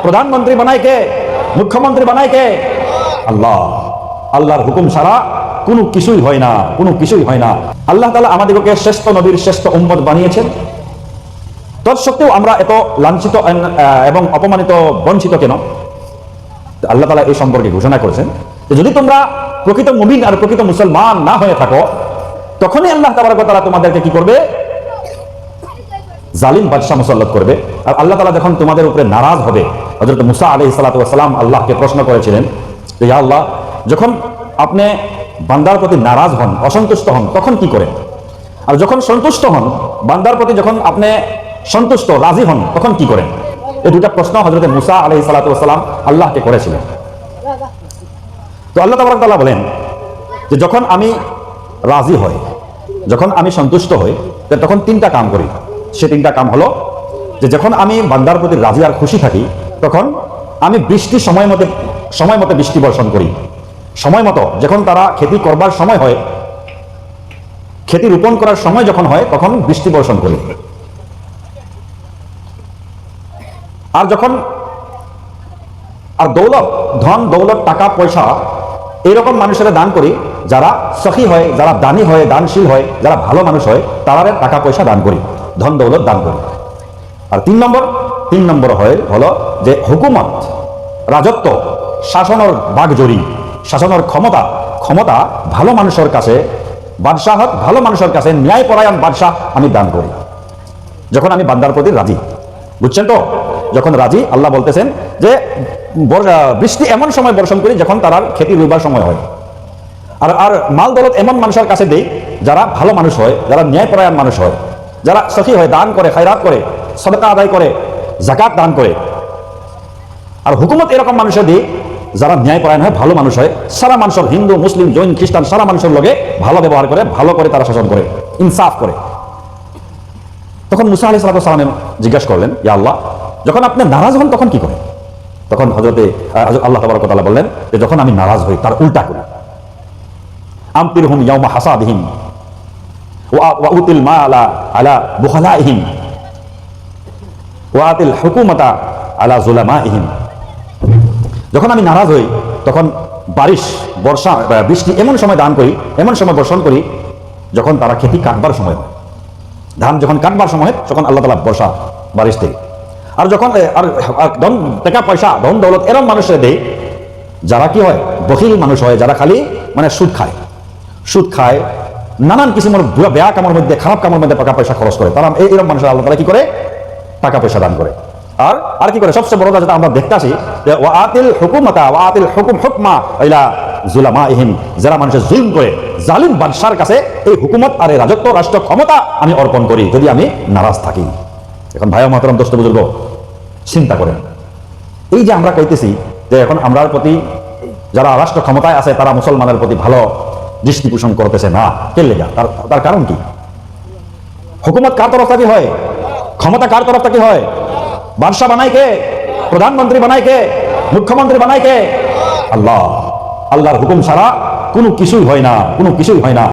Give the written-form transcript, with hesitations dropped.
প্রধানমন্ত্রী বানায় কে? মুখ্যমন্ত্রী বানায় কে? আল্লাহ। আল্লাহর হুকুম ছাড়া কোনো কিছুই হয় না, কোনো কিছুই হয় না। আল্লাহ তাআলা আমাদেরকে শ্রেষ্ঠ নবীর শ্রেষ্ঠ উম্মত বানিয়েছেন। তৎসত্ত্বেও আমরা এত লাঞ্ছিত এবং অপমানিত, বঞ্চিত কেন? আল্লাহ তাআলা এই সম্পর্কে ঘোষণা করেছেন যে যদি তোমরা প্রকৃত মুমিন আর প্রকৃত মুসলমান না হয়ে থাকো, তখনই আল্লাহ তাবারক ওয়া তাআলা তোমাদেরকে কি করবে? জালিম বাদশা মুসাল্লাত করবে। আর আল্লাহ তাআলা যখন তোমাদের উপরে নারাজ হবে, হযরত মুসা আলাইহিস সালাতু ওয়াস সালাম আল্লাহকে প্রশ্ন করেছিলেন যে ইয়া আল্লাহ, যখন আপনি বান্দার প্রতি নারাজ হন, অসন্তুষ্ট হন, তখন কি করেন? আর যখন সন্তুষ্ট হন, বান্দার প্রতি যখন আপনি সন্তুষ্ট, রাজি হন, তখন কি করেন? এই দুটা প্রশ্ন হযরত মুসা আলাইহিস সালাতু ওয়াস সালাম আল্লাহকে করেছিলেন। তো আল্লাহ তাবারক ওয়া তাআলা বলেন যে যখন আমি রাজি হই, যখন আমি সন্তুষ্ট হই, তখন তিনটা কাম করি। সে তিনটা কাম হলো যে যখন আমি বান্দার প্রতি রাজি আর খুশি থাকি, তখন আমি বৃষ্টি সময় মতো বৃষ্টি বর্ষণ করি। সময় মতো যখন তারা খেতি করবার সময় হয়, খেতি রোপণ করার সময় যখন হয়, তখন বৃষ্টি বর্ষণ করি। আর যখন দৌলত, ধন দৌলত, টাকা পয়সা এইরকম মানুষেরা দান করি যারা সখী হয়, যারা দানী হয়, দানশীল হয়, যারা ভালো মানুষ হয়, তারা টাকা পয়সা দান করি, ধন দৌলত দান করি। আর তিন নম্বর হলো যে হুকুমত, রাজত্ব, শাসনের বাগজরি, শাসনের ক্ষমতা ভালো মানুষের কাছে, বাদশাহত ভালো মানুষের কাছে, ন্যায়পরায়ণ বাদশাহ আমি দান করি যখন আমি বান্দার প্রতি রাজি। বুঝছেন তো? যখন রাজি, আল্লাহ বলতেছেন যে বৃষ্টি এমন সময় বর্ষণ করি যখন তারা খেতি রুইবার সময় হয়। আর মাল দৌলত এমন মানুষের কাছে দেই যারা ভালো মানুষ হয়, যারা ন্যায়পরায়ণ মানুষ হয়, যারা সখী হয়, দান করে, খায়রাত করে, সদকা আদায় করে, যাকাত দান করে। আর হুকুমত এরকম মানুষের দিই যারা ন্যায়পরায়ণ হয়, ভালো মানুষ হয়, সারা মানুষের, হিন্দু, মুসলিম, জৈন, খ্রিস্টান, সারা মানুষের লগে ভালো ব্যবহার করে, ভালো করে তারা শাসন করে, ইনসাফ করে। তখন মুসা আলাইহিস সালাম জিজ্ঞাসা করলেন, ইয়া আল্লাহ, যখন আপনি নারাজ হন তখন কি করেন? তখন আল্লাহ তাবারক ওয়া তাআলা বললেন যে যখন আমি নারাজ হই তার উল্টা করি। আমতিরহুম ইয়াওমা হাসাদিহিম ওয়া উতিল মালা আলা বুখালাইহিম ওয়া আতিল হুকুমাতা আলা যুলামাইহিম। যখন আমি নারাজ হই তখন বৃষ্টি এমন সময় দান করি, এমন সময় বর্ষণ করি যখন তারা খেতি কাটবার সময় হয়। ধান যখন কাটবার সময় হয় তখন আল্লাহ তাআলা বর্ষা, বারিশ দেয়। আর যখন টাকা পয়সা, ধন দৌলত এরকম মানুষের দেয় যারা কি হয়, বখিল মানুষ হয়, যারা খালি সুদ খায়, নানান কিসিমের বেয়া কামের মধ্যে, খারাপ কামের মধ্যে টাকা পয়সা খরচ করে, তারা এইরকম মানুষের আল্লাহ তাআলা কি করে? টাকা পয়সা দান করে। আর কি করে? সবচেয়ে বড় যেটা আমরা দেখতে আসি যে ওয়া আতিল হুকুমাতা ওয়া আতিল হুকমা ইলা যুলামাইহিম, যারা মানুষের জুলুম করে, জালিম বাদশার কাছে এই হুকুমত আর এই রাজত্ব, রাষ্ট্র ক্ষমতা আমি অর্পণ করি যদি আমি নারাজ থাকি। এখন ভাই মাহতারাম, দোস্ত বুজুর্গ, চিন্তা করেন, এই যে আমরা কইতেছি যে এখন আমরার প্রতি যারা রাষ্ট্র ক্ষমতায় আছে তারা মুসলমানের প্রতি ভালো দৃষ্টি পোষণ করতেছে না, কে লেগা? তার কারণ কি? হুকুমত কার তরফ থেকে হয়? ক্ষমতা কার তরফ থেকে হয়? বাদশা বানায় কে? প্রধানমন্ত্রী বানায় কে? মুখ্যমন্ত্রী বানায় কে? আল্লাহ। আল্লাহর হুকুম ছাড়া কোনো কিছুই হয় না, কোনো কিছুই হয় না।